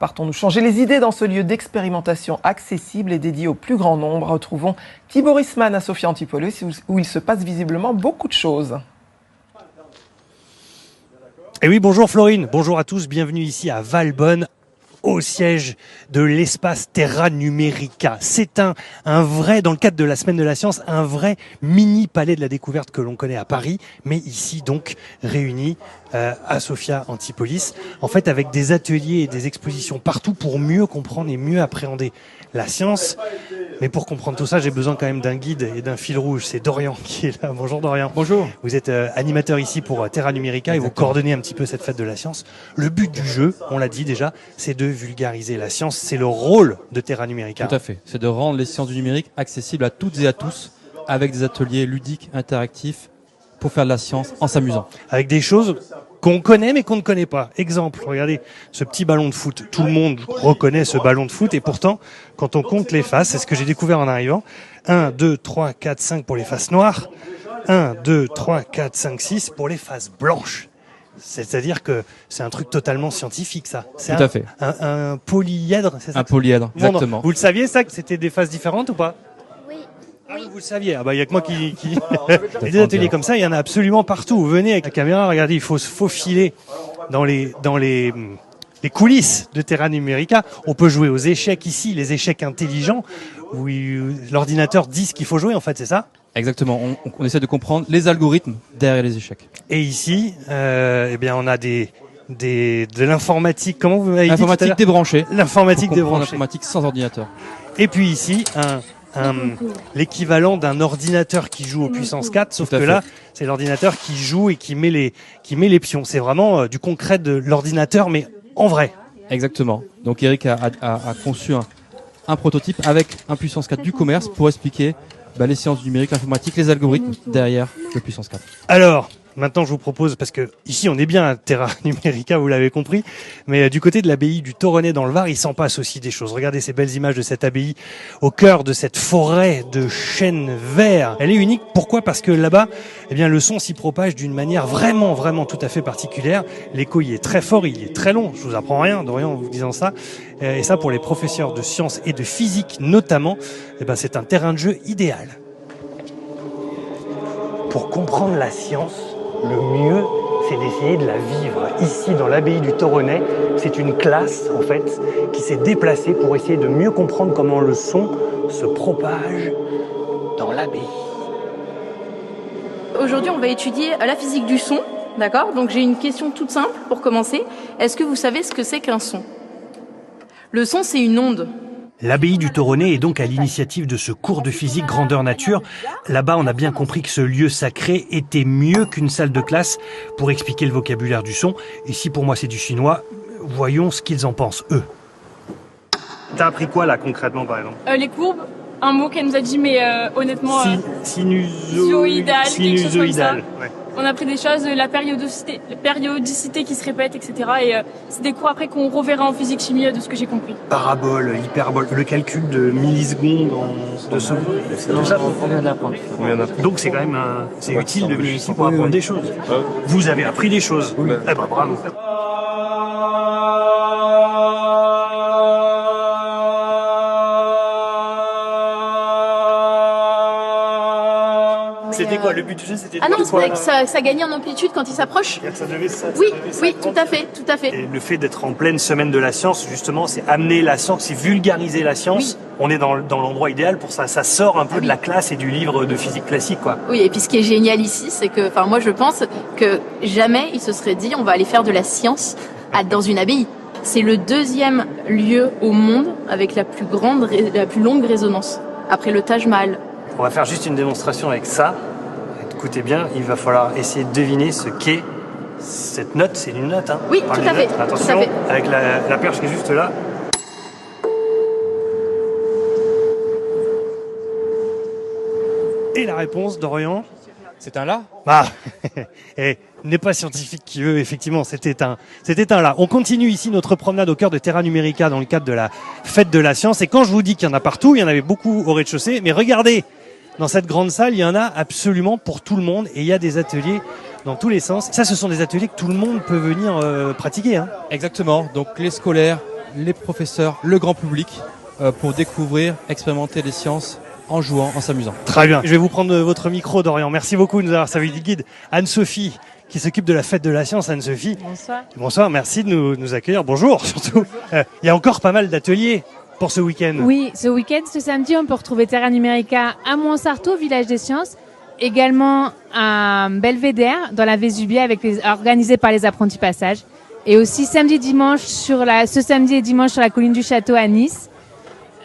Partons nous changer les idées dans ce lieu d'expérimentation accessible et dédié au plus grand nombre. Retrouvons Thibaut Risman à Sophia Antipolis où il se passe visiblement beaucoup de choses. Et oui, bonjour Florine, bonjour à tous, bienvenue ici à Valbonne, au siège de l'espace Terra Numérica. C'est un vrai, dans le cadre de la Semaine de la Science, un vrai mini palais de la découverte que l'on connaît à Paris, mais ici donc réuni à Sophia Antipolis, en fait avec des ateliers et des expositions partout pour mieux comprendre et mieux appréhender la science. Mais pour comprendre tout ça, j'ai besoin quand même d'un guide et d'un fil rouge. C'est Dorian qui est là. Bonjour Dorian. Bonjour. Vous êtes animateur ici pour Terra Numérica et vous coordonnez un petit peu cette fête de la science. Le but du jeu, on l'a dit déjà, c'est de vulgariser la science. C'est le rôle de Terra Numérica. Tout à fait. C'est de rendre les sciences du numérique accessibles à toutes et à tous avec des ateliers ludiques, interactifs pour faire de la science en s'amusant. Avec des choses qu'on connaît mais qu'on ne connaît pas. Exemple, regardez ce petit ballon de foot. Tout le monde reconnaît ce ballon de foot et pourtant, quand on compte les faces, c'est ce que j'ai découvert en arrivant, 1, 2, 3, 4, 5 pour les faces noires, 1, 2, 3, 4, 5, 6 pour les faces blanches. C'est-à-dire que c'est un truc totalement scientifique, ça. C'est Tout à fait. Un polyèdre, c'est ça? Un polyèdre, exactement. Vous le saviez, ça, que c'était des faces différentes ou pas? Oui. Vous le saviez. Ah bah, il y a que moi qui... Et des ateliers comme ça, il y en a absolument partout. Vous venez avec la caméra, regardez, il faut se faufiler dans les coulisses de Terra Numérica. On peut jouer aux échecs ici, les échecs intelligents, où l'ordinateur dit ce qu'il faut jouer, en fait, c'est ça? Exactement. On essaie de comprendre les algorithmes derrière les échecs. Et ici, eh bien, on a de l'informatique. Comment vous m'avez dit? L'informatique débranchée. L'informatique débranchée. L'informatique sans ordinateur. Et puis ici, l'équivalent d'un ordinateur qui joue aux puissance 4, sauf que là, c'est l'ordinateur qui joue et qui met les pions. C'est vraiment du concret de l'ordinateur, mais en vrai. Exactement. Donc Eric a conçu un prototype avec un puissance 4 du commerce pour expliquer les sciences du numérique, l'informatique, les algorithmes derrière le puissance 4. Alors, maintenant je vous propose, parce que ici on est bien à Terra Numérica, vous l'avez compris, mais du côté de l'abbaye du Toronnet dans le Var, il s'en passe aussi des choses. Regardez ces belles images de cette abbaye au cœur de cette forêt de chênes verts. Elle est unique, pourquoi? Parce que là-bas, eh bien, le son s'y propage d'une manière vraiment, vraiment tout à fait particulière. L'écho y est très fort, il est très long, je vous apprends rien, Dorian, en vous disant ça. Et ça, pour les professeurs de sciences et de physique notamment, eh ben, c'est un terrain de jeu idéal. Pour comprendre la science, le mieux, c'est d'essayer de la vivre. Ici, dans l'abbaye du Toronnet, c'est une classe, en fait, qui s'est déplacée pour essayer de mieux comprendre comment le son se propage dans l'abbaye. Aujourd'hui, on va étudier la physique du son, d'accord? Donc j'ai une question toute simple pour commencer. Est-ce que vous savez ce que c'est qu'un son? Le son, c'est une onde. L'abbaye du Toronnet est donc à l'initiative de ce cours de physique grandeur nature. Là-bas, on a bien compris que ce lieu sacré était mieux qu'une salle de classe pour expliquer le vocabulaire du son. Ici, pour moi, c'est du chinois. Voyons ce qu'ils en pensent, eux. T'as appris quoi, là, concrètement, par exemple? Les courbes, un mot qu'elle nous a dit, mais honnêtement... Sinusoïdal, quelque chose comme ça. ouais. On a appris des choses, la périodicité qui se répète, etc. Et c'est des cours après qu'on reverra en physique-chimie de ce que j'ai compris. Parabole, hyperbole, le calcul de millisecondes de secondes, tout ça. On vient d'apprendre. Donc c'est quand même c'est utile de venir ici pour apprendre des choses. Vous avez appris des choses. Oui. Eh ben bravo. C'était quoi le but du jeu? C'était Ah non, c'est que ça gagnait en amplitude quand il s'approche. Oui, tout à fait. Et le fait d'être en pleine semaine de la science, justement, c'est amener la science, c'est vulgariser la science. Oui. On est dans l'endroit idéal pour ça. Ça sort un peu de la classe et du livre de physique classique, quoi. Oui, et puis ce qui est génial ici, c'est que, moi je pense que jamais il se serait dit on va aller faire de la science dans une abbaye. C'est le deuxième lieu au monde avec la plus longue résonance, après le Taj Mahal. On va faire juste une démonstration avec ça. Écoutez bien, il va falloir essayer de deviner ce qu'est cette note. C'est une note, hein? Oui, tout à fait. Attention, avec la perche qui est juste là. Et la réponse, Dorian? C'est un La? Ah, et n'est pas scientifique qui veut, effectivement, c'était un La. On continue ici notre promenade au cœur de Terra Numérica dans le cadre de la fête de la science. Et quand je vous dis qu'il y en a partout, il y en avait beaucoup au rez-de-chaussée, mais regardez, dans cette grande salle, il y en a absolument pour tout le monde et il y a des ateliers dans tous les sens. Ça, ce sont des ateliers que tout le monde peut venir pratiquer, hein. Exactement. Donc les scolaires, les professeurs, le grand public pour découvrir, expérimenter les sciences en jouant, en s'amusant. Très bien. Je vais vous prendre votre micro, Dorian. Merci beaucoup de nous avoir servi de guide. Anne-Sophie, qui s'occupe de la fête de la science. Anne-Sophie. Bonsoir. Bonsoir, merci de nous accueillir. Bonjour, surtout. Il y a encore pas mal d'ateliers pour ce week-end. Oui, ce week-end, ce samedi, on peut retrouver Terra Numérica à Montsartou, village des sciences, également à Belvédère, dans la Vésubie, organisé par les apprentis Passage. Et aussi ce samedi et dimanche sur la colline du Château à Nice.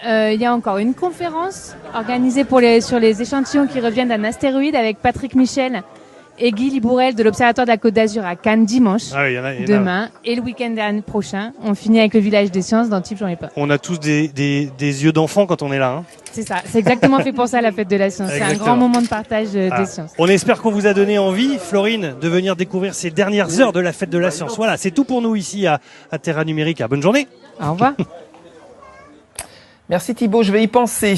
Il y a encore une conférence organisée sur les échantillons qui reviennent d'un astéroïde avec Patrick Michel et Guy Libourel de l'Observatoire de la Côte d'Azur à Cannes dimanche, demain. Et le week-end prochain, on finit avec le village des sciences d'Antibes, j'en ai pas. On a tous des yeux d'enfant quand on est là. Hein. C'est ça, c'est exactement fait pour ça la fête de la science. C'est un grand moment de partage des sciences. On espère qu'on vous a donné envie, Florine, de venir découvrir ces dernières heures de la fête de la science. Voilà, c'est tout pour nous ici à Terra Numérica. Bonne journée. Au revoir. Merci Thibaut, je vais y penser.